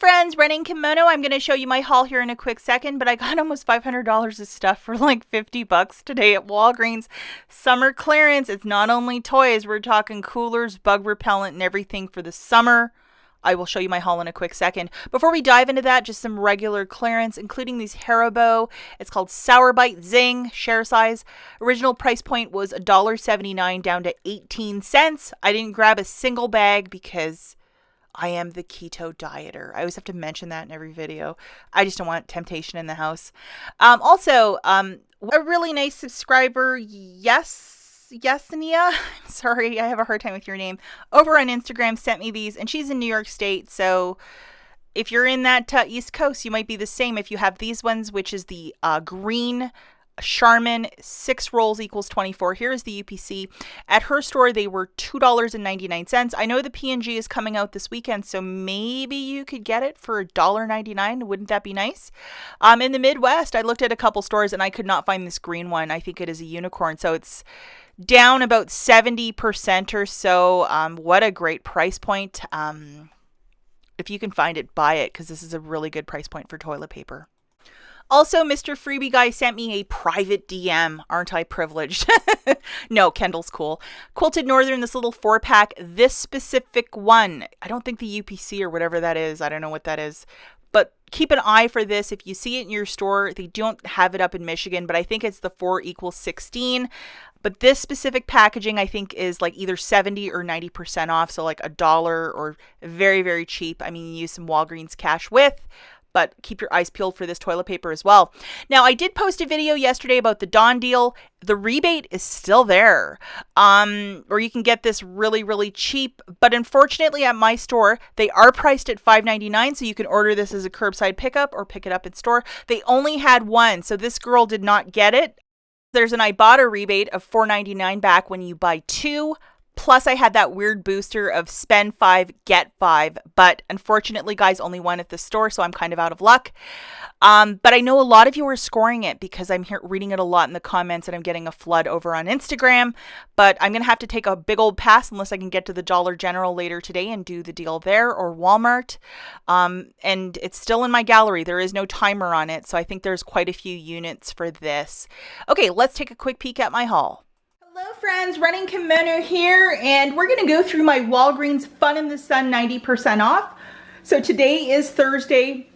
friends, Running Kimono. I'm going to show you my haul here in a quick second, but I got almost $500 of stuff for like 50 bucks today at Walgreens. Summer clearance. It's not only toys. We're talking coolers, bug repellent, and everything for the summer. I will show you my haul in a quick second. Before we dive into that, just some regular clearance, including these Haribo. It's called Sour Bite Zing, share size. Original price point was $1.79 down to 18 cents. I didn't grab a single bag because I am the keto dieter. I always have to mention that in every video. I just don't want temptation in the house. Also, a really nice subscriber, Yesenia, sorry, I have a hard time with your name, over on Instagram sent me these, and she's in New York State, so if you're in that East Coast, you might be the same if you have these ones, which is the green Charmin 6 rolls equals 24. Here's the UPC. At her store, they were $2.99. I know the P&G is coming out this weekend, so maybe you could get it for $1.99. Wouldn't that be nice? In the Midwest, I looked at a couple stores and I could not find this green one. I think it is a unicorn, so it's down about 70% or so. What a great price point. If you can find it, buy it, because this is a really good price point for toilet paper. Also, Mr. Freebie Guy sent me a private DM. Aren't I privileged? No, Kendall's cool. Quilted Northern, this little 4-pack. This specific one, I don't think the UPC or whatever that is. I don't know what that is. But keep an eye for this. If you see it in your store, they don't have it up in Michigan, but I think it's the 4 equals 16. But this specific packaging, I think, is like either 70 or 90% off. So like $1 or very, very cheap. I mean, you use some Walgreens cash with, but keep your eyes peeled for this toilet paper as well. Now, I did post a video yesterday about the Dawn deal. The rebate is still there, or you can get this really, really cheap. But unfortunately, at my store, they are priced at $5.99, so you can order this as a curbside pickup or pick it up in store. They only had one, so this girl did not get it. There's an IBOTTA rebate of $4.99 back when you buy 2. Plus, I had that weird booster of spend 5, get 5. But unfortunately, guys, only one at the store, so I'm kind of out of luck. But I know a lot of you are scoring it because I'm reading it a lot in the comments, and I'm getting a flood over on Instagram. But I'm going to have to take a big old pass unless I can get to the Dollar General later today and do the deal there, or Walmart. And it's still in my gallery. There is no timer on it, so I think there's quite a few units for this. Okay, let's take a quick peek at my haul. Hello friends, Running Kimono here, and we're going to go through my Walgreens Fun in the Sun 90% off. So today is Thursday,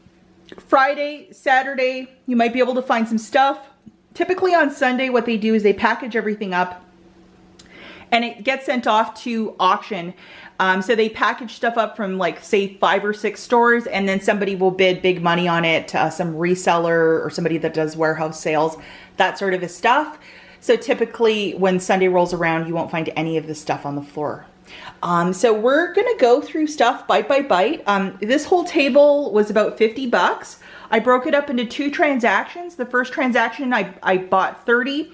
Friday, Saturday, you might be able to find some stuff. Typically on Sunday, what they do is they package everything up and it gets sent off to auction. So they package stuff up from like say 5 or 6 stores, and then somebody will bid big money on it, some reseller or somebody that does warehouse sales, that sort of stuff. So typically when Sunday rolls around, you won't find any of this stuff on the floor. So we're going to go through stuff bite by bite. This whole table was about 50 bucks. I broke it up into 2 transactions. The first transaction, I bought 30.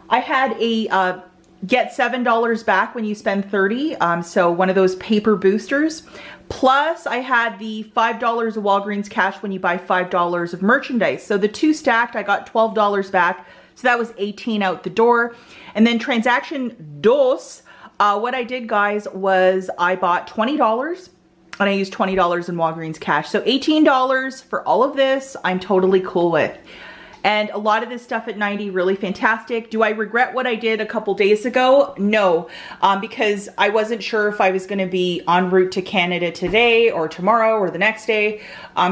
I had a get $7 back when you spend 30. So one of those paper boosters. Plus I had the $5 of Walgreens cash when you buy $5 of merchandise. So the 2 stacked, I got $12 back. So that was 18 out the door. And then transaction dos, what I did, guys, was I bought $20 and I used $20 in Walgreens cash. So $18 for all of this, I'm totally cool with. And a lot of this stuff at 90, really fantastic. Do I regret what I did a couple days ago? No, because I wasn't sure if I was gonna be en route to Canada today or tomorrow or the next day.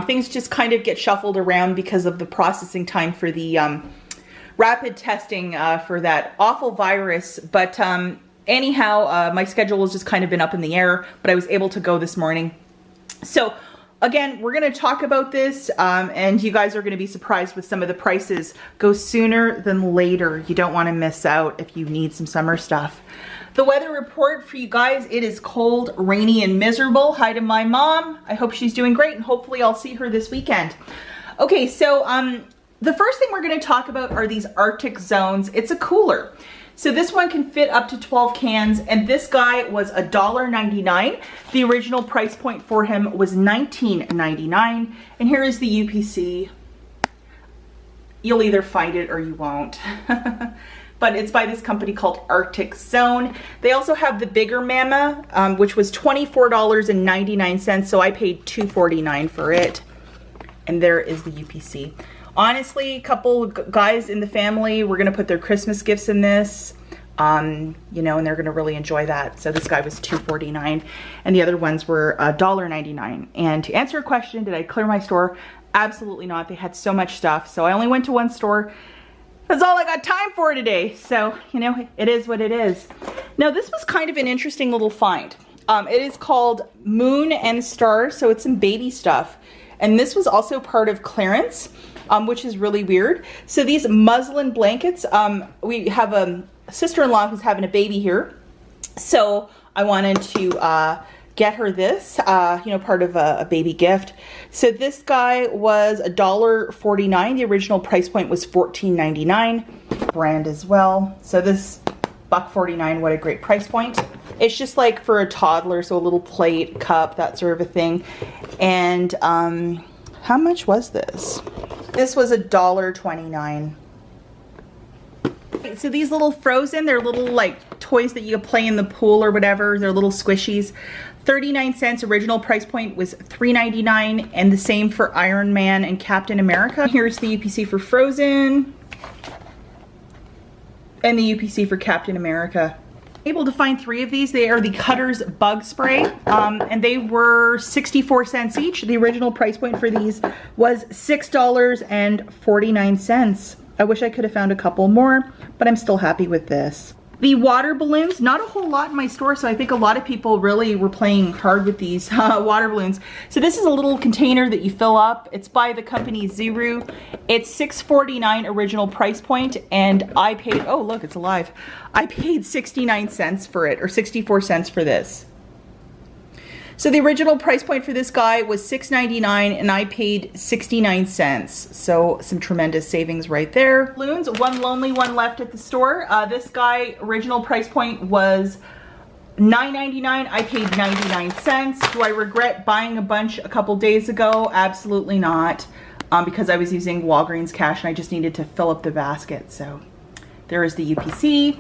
Things just kind of get shuffled around because of the processing time for the rapid testing for that awful virus. But anyhow, my schedule has just kind of been up in the air, but I was able to go this morning. So again, we're going to talk about this, and you guys are going to be surprised with some of the prices. Go sooner than later. You don't want to miss out if you need some summer stuff. The weather report for you guys, it is cold, rainy, and miserable. Hi to my mom. I hope she's doing great, and hopefully I'll see her this weekend. Okay, so the first thing we're going to talk about are these Arctic Zones. It's a cooler. So this one can fit up to 12 cans, and this guy was $1.99. The original price point for him was $19.99. And here is the UPC. You'll either find it or you won't. but it's by this company called Arctic Zone. They also have the bigger Mama, which was $24.99, so I paid $2.49 for it. And there is the UPC. Honestly, a couple guys in the family were gonna put their Christmas gifts in this, you know, and they're gonna really enjoy that. So this guy was $2.49, and the other ones were $1.99. And to answer your question, did I clear my store? Absolutely not. They had so much stuff, so I only went to one store. That's all I got time for today. So, you know, it is what it is. Now, this was kind of an interesting little find. It is called Moon and Stars, so it's some baby stuff. And this was also part of clearance, which is really weird. So these muslin blankets, we have a sister-in-law who's having a baby here. So I wanted to get her this, you know, part of a baby gift. So this guy was $1.49. The original price point was $14.99. Brand as well. So this $1.49, what a great price point. It's just like for a toddler, so a little plate, cup, that sort of a thing. And how much was this? This was $1.29. So these little Frozen, they're little like toys that you play in the pool or whatever. They're little squishies. 39 cents. Original price point was $3.99, and the same for Iron Man and Captain America. Here's the UPC for Frozen and the UPC for Captain America. Able to find 3 of these. They are the Cutters Bug Spray, and they were 64 cents each. The original price point for these was $6.49. I wish I could have found a couple more, but I'm still happy with this. The water balloons, not a whole lot in my store, so I think a lot of people really were playing hard with these water balloons. So this is a little container that you fill up. It's by the company Zuru. It's $6.49 original price point, and I paid, oh look, it's alive. I paid 69 cents for it, or 64 cents for this. So the original price point for this guy was $6.99, and I paid 69 cents. So some tremendous savings right there. Balloons, one lonely one left at the store. This guy, original price point was $9.99. I paid 99 cents. Do I regret buying a bunch a couple days ago? Absolutely not, because I was using Walgreens cash and I just needed to fill up the basket. So there is the UPC.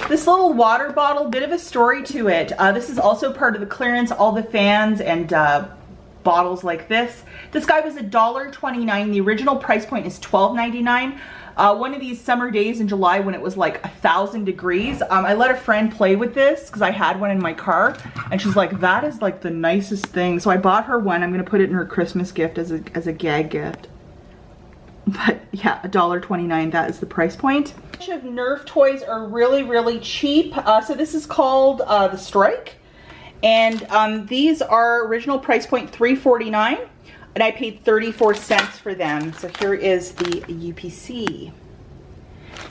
This little water bottle, bit of a story to it. This is also part of the clearance, all the fans and bottles like this. This guy was $1.29. The original price point is $12.99. One of these summer days in July when it was like 1,000 degrees, I let a friend play with this because I had one in my car, and she's like, that is like the nicest thing. So I bought her one. I'm gonna put it in her Christmas gift as a gag gift. But yeah, $1.29, that is the price point. A bunch of Nerf toys are really, really cheap. So this is called the Strike. And these are original price point $3.49. And I paid 34 cents for them. So here is the UPC.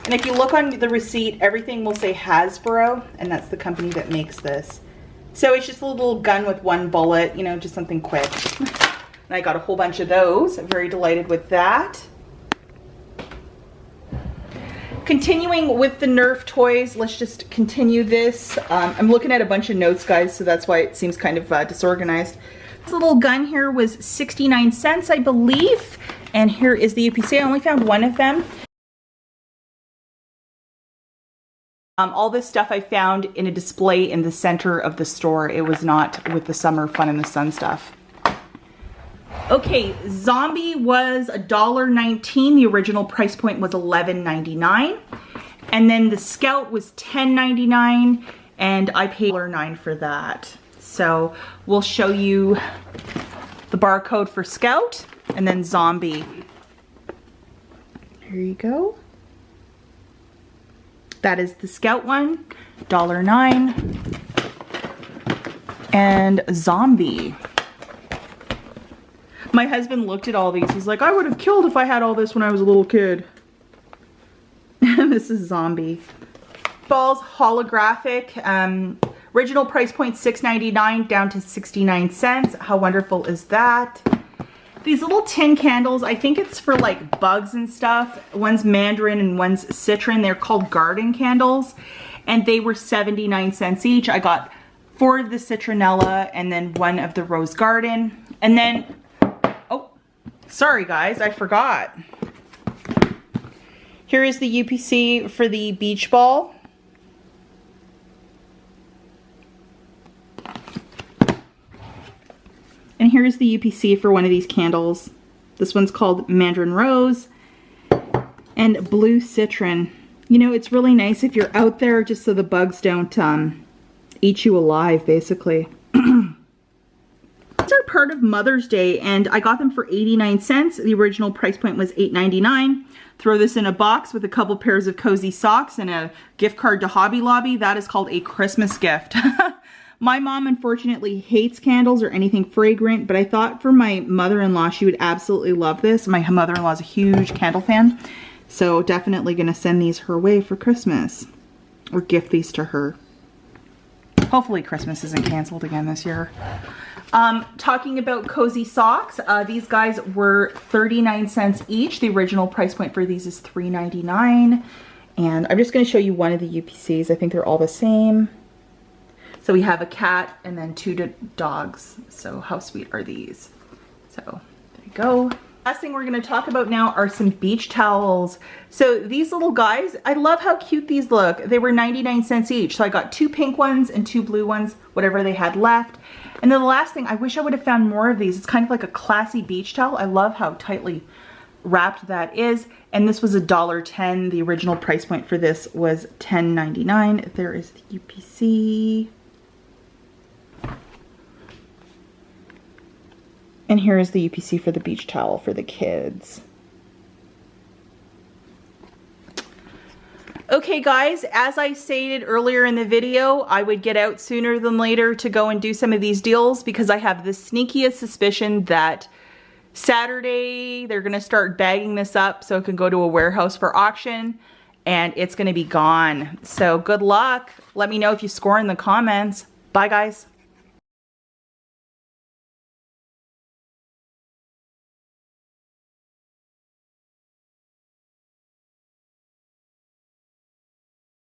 And if you look on the receipt, everything will say Hasbro. And that's the company that makes this. So it's just a little gun with one bullet, you know, just something quick. And I got a whole bunch of those. I'm very delighted with that. Continuing with the Nerf toys, let's just continue this. I'm looking at a bunch of notes, guys, so that's why it seems kind of disorganized. This little gun here was 69 cents, I believe. And here is the UPC. I only found one of them. All this stuff I found in a display in the center of the store. It was not with the summer fun in the sun stuff. Okay, Zombie was $1.19. The original price point was $11.99. And then the Scout was $10.99, and I paid $1.09 for that. So we'll show you the barcode for Scout and then Zombie. Here you go. That is the Scout one, $1.09. And Zombie. My husband looked at all these. He's like, I would have killed if I had all this when I was a little kid. This is Zombie. Balls, holographic. Original price point $6.99 down to 69 cents. How wonderful is that? These little tin candles, I think it's for like bugs and stuff. One's mandarin and one's citron. They're called garden candles. And they were 79 cents each. I got 4 of the citronella and then 1 of the rose garden. And then, oh, sorry guys, I forgot. Here is the UPC for the beach ball. And here's the UPC for one of these candles. This one's called Mandarin Rose and Blue Citron. You know, it's really nice if you're out there just so the bugs don't eat you alive, basically. These are part of Mother's Day, and I got them for 89 cents. The original price point was $8.99. Throw this in a box with a couple pairs of cozy socks and a gift card to Hobby Lobby. That is called a Christmas gift. My mom, unfortunately, hates candles or anything fragrant, but I thought for my mother-in-law, she would absolutely love this. My mother-in-law is a huge candle fan, so definitely going to send these her way for Christmas or gift these to her. Hopefully Christmas isn't canceled again this year. Talking about cozy socks, these guys were 39 cents each. The original price point for these is $3.99. And I'm just going to show you one of the UPCs. I think they're all the same. So we have a cat and then two dogs. So how sweet are these? So there you go. Last thing we're going to talk about now are some beach towels. So these little guys, I love how cute these look. They were 99 cents each. So I got 2 pink ones and 2 blue ones, whatever they had left. And then the last thing, I wish I would have found more of these. It's kind of like a classy beach towel. I love how tightly wrapped that is. And this was $1.10. The original price point for this was $10.99. There is the UPC. And here is the UPC for the beach towel for the kids. Okay guys, as I stated earlier in the video, I would get out sooner than later to go and do some of these deals because I have the sneakiest suspicion that Saturday they're gonna start bagging this up so it can go to a warehouse for auction and it's gonna be gone. So good luck. Let me know if you score in the comments. Bye guys.